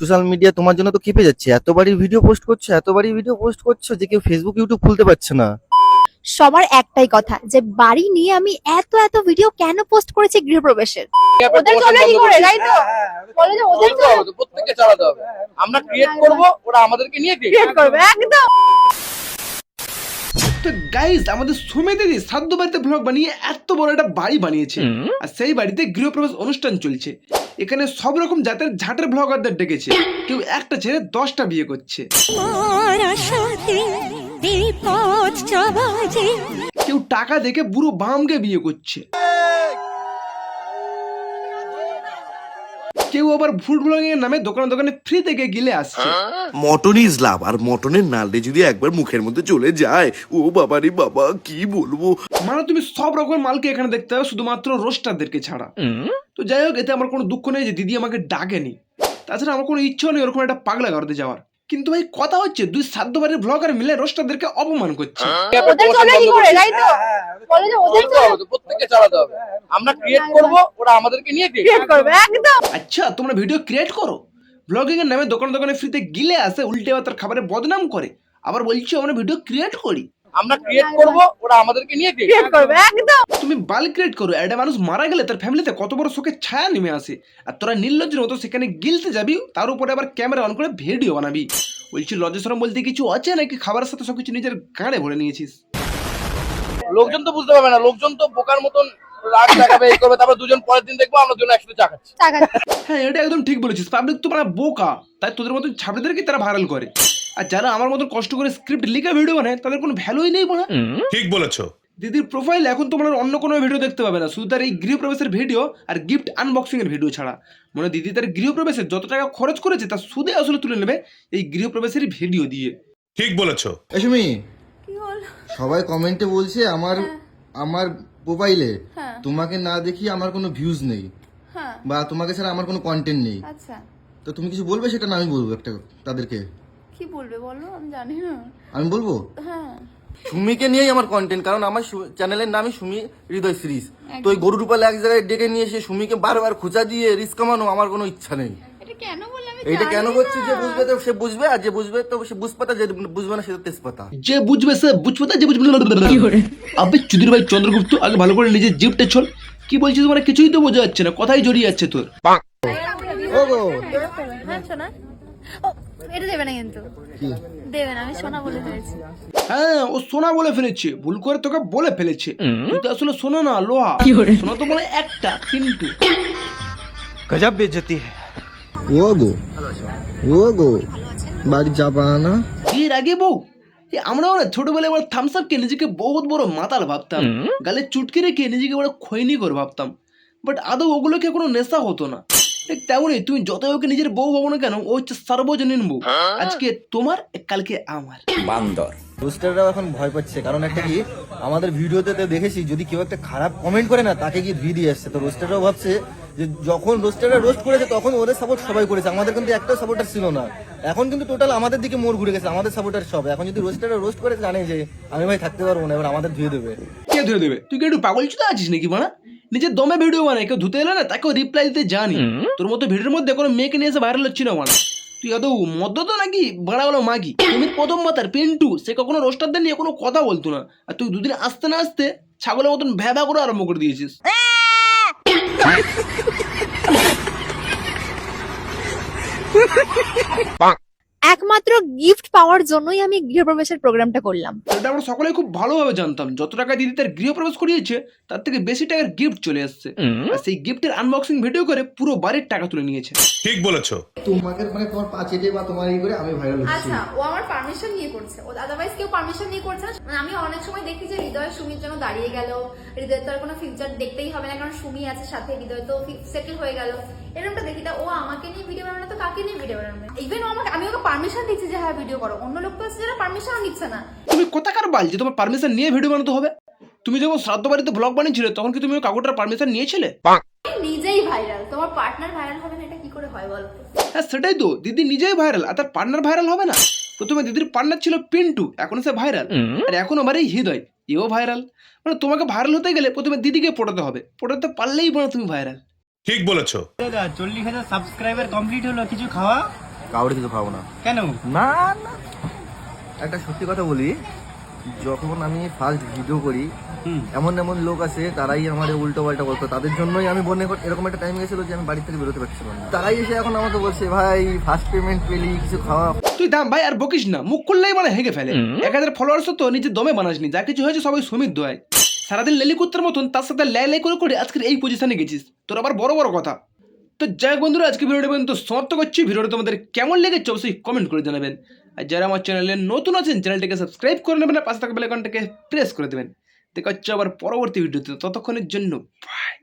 Social media তোমার জন্য তো খেপে যাচ্ছে। এতবারই ভিডিও পোস্ট করছো যে কেউ ফেসবুক ইউটিউব খুলতে পারছে না। সবার একটাই কথা যে বাড়ি নিয়ে আমি এত এত ভিডিও কেন পোস্ট করেছি গৃহপ্রবেশের। ওদের চলে কি করে, তাই তো? বলে যে ওদের চলে, প্রত্যেককে চালাতে হবে। আমরা ক্রিয়েট করব, ওরা আমাদেরকে নিয়ে ক্রিয়েট করবে একদম। তো গাইজ, আমাদের সুমে দিদি শ্রাদ্ধ বাড়িতে ব্লগ বানিয়ে এত বড় একটা বাড়ি বানিয়েছে, আর সেই বাড়িতে গৃহপ্রবেশ অনুষ্ঠান চলছে। এখানে সব রকম জাতের ঝাটের ব্লগারদের ডেকেছে। কেউ একটা ছেড়ে 10টা বিয়ে করছে, কেউ টাকা দেখে বুড়ো বামকে বিয়ে করছে, কেউ আবার ফুড ব্লগিং এর নামে দোকানে দোকানে ফ্রি থেকে গিলে আসছে। মটন ইজ লাভ, আর মটনের নালটা যদি একবার মুখের মধ্যে চলে যায়, ও বাবা রে বাবা, কি বলবো। মানে তুমি সব রকমের মালকে এখানে দেখতে হবে, শুধুমাত্র রোস্টারদেরকে ছাড়া। তো যাই হোক, এতে আমার কোনো দুঃখ নেই যে দিদি আমাকে ডাকেনি। তাছাড়া আমার কোনো ইচ্ছেও নেই ওরকম একটা পাগলা ঘরতে যাওয়ার। কিন্তু ভাই কথা হচ্ছে, দুই শ্রাদ্ধ বাড়ির ব্লগার মিলে রোস্টারদেরকে অপমান করছে। ওদের চলে কি করে, তাই তো? বলে যে ওদের চলে, প্রত্যেককে চালাতে হবে। আমরা ক্রিয়েট করব, ওরা আমাদেরকে নিয়ে ক্রিয়েট করবে একদম। আচ্ছা, তোমরা ভিডিও ক্রিয়েট করো, ব্লগিং এর নামে দোকানে দোকানে ফ্রিতে গিলে আসে, উল্টে তার খাবারে বদনাম করে, আবার বলছো আমরা ভিডিও ক্রিয়েট করি। আমরা ক্রিয়েট করব, ওরা আমাদেরকে নিয়ে ক্রিয়েট করবে একদম। তুমি বাল ক্রিয়েট করো, একটা মানুষ মারা গেলে তার ফ্যামিলিতে কত বড় শোকের ছায়া নেমে আসে, আর তোরা নির্লজ্জের মতো সেখানে গিলতে যাবি, তার উপরে আবার ক্যামেরা অন করে ভিডিও বানাবি। বলছি লজ্জাশরম বলতে কিছু আছে নাকি? খাবারের সাথে সবকিছু নিজের গাঁড়ে ভরে নিয়েছিস। লোকজন তো বুঝতে পারবে না, লোকজন তো বোকার মতন রাগ দেখাবে, এই করবে, তারপর দুজন পরের দিন দেখবো আমরা দুজন একসাথে চা খাচ্ছি। হ্যাঁ, এটা একদম ঠিক বলেছিস। পাবলিক তো মানে বোকা, তাই তোদের মতন ছাত্রদেরকে তারা ভাইরাল করে। আর যারা আমার মতন কষ্ট করে স্ক্রিপ্ট লিখে ভিডিও বানায়, তাদের কোনো ভ্যালুই নেই বলা। ঠিক বলেছো। দিদির প্রোফাইল এখন তোমরা অন্য কোনো ভিডিও দেখতে পাবে না, শুধু তার এই গৃহপ্রবেশের ভিডিও আর গিফট আনবক্সিং এর ভিডিও ছাড়া। মানে দিদি তার গৃহপ্রবেশে যত টাকা খরচ করেছে তার সুদে আসলে তুলে নেবে এই গৃহপ্রবেশের ভিডিও দিয়ে। ঠিক বলেছো। এসমি, সবাই কমেন্টে বলছে আমার প্রোফাইলে তোমাকে না দেখি আমার কোনো ভিউজ নেই, বা তোমাকে ছাড়া আমার কোনো কন্টেন্ট নেই। আচ্ছা, তো তুমি কিছু বলবে সেটা না আমি বলবো একটা তাদেরকে। কি বলবে বলো, আমি জানি না। আমি বলবো হ্যাঁ, সুমিকে নিয়েই আমার কন্টেন্ট, কারণ আমার চ্যানেলের নামই সুমি হৃদয় সিরিজ। তো ওই গরু রূপাল এক জায়গায় ডেকে নিয়ে এসে সুমিকে বারবার খোঁচা দিয়ে রিস্ক কামানো আমার কোনো ইচ্ছা নেই। এটা কেন বললে আমি এইটা কেন জানি করছি, না। যে বুঝবে তো সে বুঝবে, আর যে বুঝবে তো সে বুঝপাতা, যে বুঝবে না সে তো তেজপাতা। যে বুঝবে সে বুঝপাতা, যে বুঝবে আবে চুদির ভাই চন্দ্রগুপ্ত, আগে ভালো করে নিজের জিপটা ছল। কি বলছিস মানে কিছুই তো বোঝা যাচ্ছে না, কথাই জড়িয়ে যাচ্ছে তোর। ও গো, হ্যাঁ শোনা, ও এটা দেবে না কিন্তু, দেবে না, আমি সোনা বলে ফেলেছি। হ্যাঁ, ও সোনা বলে ফেলেছে, ভুল করে তোকে বলে ফেলেছে। তুই তো আসলে সোনা না, লোহা। সোনা তো বলে একটা, কিন্তু গজব বেইজ্জতি है। ও গো বাড়ি যাবা না? এর আগে বউ, আমরাও না ছোটবেলায় বড় থামস আপ কে নিজেকে বহুত বড় মাতাল ভাবতাম, গালে চুটকি রেখে নিজেকে বড় খৈনি করে ভাবতাম। বাট আদৌ ওগুলোকে কোনো নেশা হতো না। ঠিক তেমনই তুমি যত ওকে নিজের বউ ভাবো না কেন, ও হচ্ছে সার্বজনীন বউ। আজকে তোমার, কালকে আমার। রোস্টাররাও এখন ভয় পাচ্ছে, কারণ একটা কি, আমাদের ভিডিওতে তো দেখেছি যদি কেউ একটা খারাপ কমেন্ট করে না, তাকে কি ভিডিও আসছে। তো রোস্টাররাও ভাবছে যে যখন রোস্টাররা রোস্ট করেছে তখন ওদের সাপোর্ট সবাই করেছে, আমাদের কিন্তু একটা সাপোর্টার ছিল না। এখন কিন্তু টোটাল আমাদের দিকে মোড় ঘুরে গেছে, আমাদের সাপোর্টার সব। এখন যদি রোস্টাররা রোস্ট করে জানে যে আমি ভাই থাকতে পারবো না, এবার আমাদের ধুয়ে দেবে। কে ধুয়ে দেবে? তুই কি একটু পাগল চুদা আছিস নাকি বানা? নিজের দমে ভিডিও বানায়, কেউ ধুতে এলে না তাকেও রিপ্লাই দিতে জানি। তোর মতো ভিডিওর মধ্যে কোনো মেয়েকে নিয়ে এসে ভাইরাল হচ্ছিল বানা। তুই এত মদ্য তো নাকি বাড়া হলো মাগি। তুমি প্রথম মাতার পিন্টু, সে কখনো রোস্টারদের নিয়ে কোনো কথা বলতো না, আর তুই দুদিন আসতে না আসতে ছাগলের মতন ভ্যাবা করে আরম্ভ করে দিয়েছিস। একমাত্র গিফট পাওয়ার জন্যই আমি গৃহপ্রবেশের প্রোগ্রামটা করলাম। এটা আমরা সকলেই খুব ভালোভাবে জানতাম, যত টাকা দিদি তার গৃহপ্রবেশ করিয়েছে তার থেকে বেশি টাকার গিফট চলে আসছে, আর সেই গিফটের আনবক্সিং ভিডিও করে পুরো বাড়ির টাকা তুলে নিয়েছে। ঠিক বলেছো। তোমাকে মানে তোমার পাঁচেটে বা তোমার এই করে আমি ভাইরাল হচ্ছি। আচ্ছা, ও আমার পারমিশন নিয়ে করছে, ও আদারওয়াইজ কেউ পারমিশন নিয়ে করছে না। মানে আমি অনেক সময় দেখি যে হৃদয় সুমির জন্য দাঁড়িয়ে গেল, হৃদয়ের তো আর কোনো ফিউচার দেখতেই হবে না, কারণ সুমি আছে সাথে, হৃদয় তো সেটেল হয়ে গেল, এরকমটা দেখি। তা ও আমাকে নিয়ে ভিডিও বানানো, তো কাকে নিয়ে ভিডিও বানাবে? ইভেন ও আমাকে, আমি ওকে পারমিশন দিচ্ছি যে হ্যাঁ ভিডিও করো, অন্য লোক তো আছে যারা পারমিশনও নিচ্ছে না। তুমি কোথাকার বাল যে তোমার পারমিশন নিয়ে ভিডিও বানাতে হবে? তুমি যখন শ্রাদ্ধ বাড়িতে ব্লগ বানিয়েছিলে তখন কি তুমি ওই কাকুটার পারমিশন নিয়েছিলে? নিজেই ভাইরাল, তোমার পার্টনার ভাইরাল হবে না, এটা কি করে হয় বলো? হ্যাঁ সেটাই তো, দিদি নিজেই ভাইরাল আর তার পার্টনার ভাইরাল হবে না? প্রথমে দিদির পার্টনার ছিল পিন্টু, এখন সে ভাইরাল, আর এখন আমার এই হৃদয়, এও ভাইরাল। মানে তোমাকে ভাইরাল হতে গেলে প্রথমে দিদিকে পটাতে হবে, পটাতে পারলেই বলো তুমি ভাইরাল। ঠিক বলেছো। 40,000 সাবস্ক্রাইবার কমপ্লিট হলো, কিছু খাওয়া? কাউরে কিছু খাবো না। কেন? না না, একটা সত্যি কথা বলি, যখন আমি ফার্স্ট ভিডিও করি এমন এমন লোক আছে তারাই আমার উল্টো পাল্টা বলতো, তাদের জন্যই আমি বনে এরকম একটা টাইম গেছিল যে আমি বাড়ি থেকে বেরোতে পারছিলাম না। তারাই এসে এখন আমাকে বলছে ভাই ফার্স্ট পেমেন্ট পেলি, কিছু খাওয়া। তুই দাম ভাই আর বকিস না, মুখ করলেই মানে হেগে ফেলে। 1000 ফলোয়ার্স তো নিজের দমে বানাসনি, যা কিছু হয়েছে সবাই সুমিত দোয়ায়। সারাদিন লেলি কুত্তার মতন তার সাথে লাই লাই করে করে আজকের এই পজিশনে গেছিস, তোর আবার বড় বড় কথা। তো যাই হোক বন্ধুরা, আজকে ভিডিওটা পর্যন্ত সমাপ্ত করছি। ভিডিওটা তোমাদের কেমন লেগেছে অবশ্যই কমেন্ট করে জানাবেন। আর যারা আমার চ্যানেলে নতুন আছেন চ্যানেলটাকে সাবস্ক্রাইব করে নেবেন, আর পাশে থাকা বেল আইকনটাকে প্রেস করে দেবেন। দেখা হচ্ছে আবার পরবর্তী ভিডিওতে, ততক্ষণের জন্য বাই।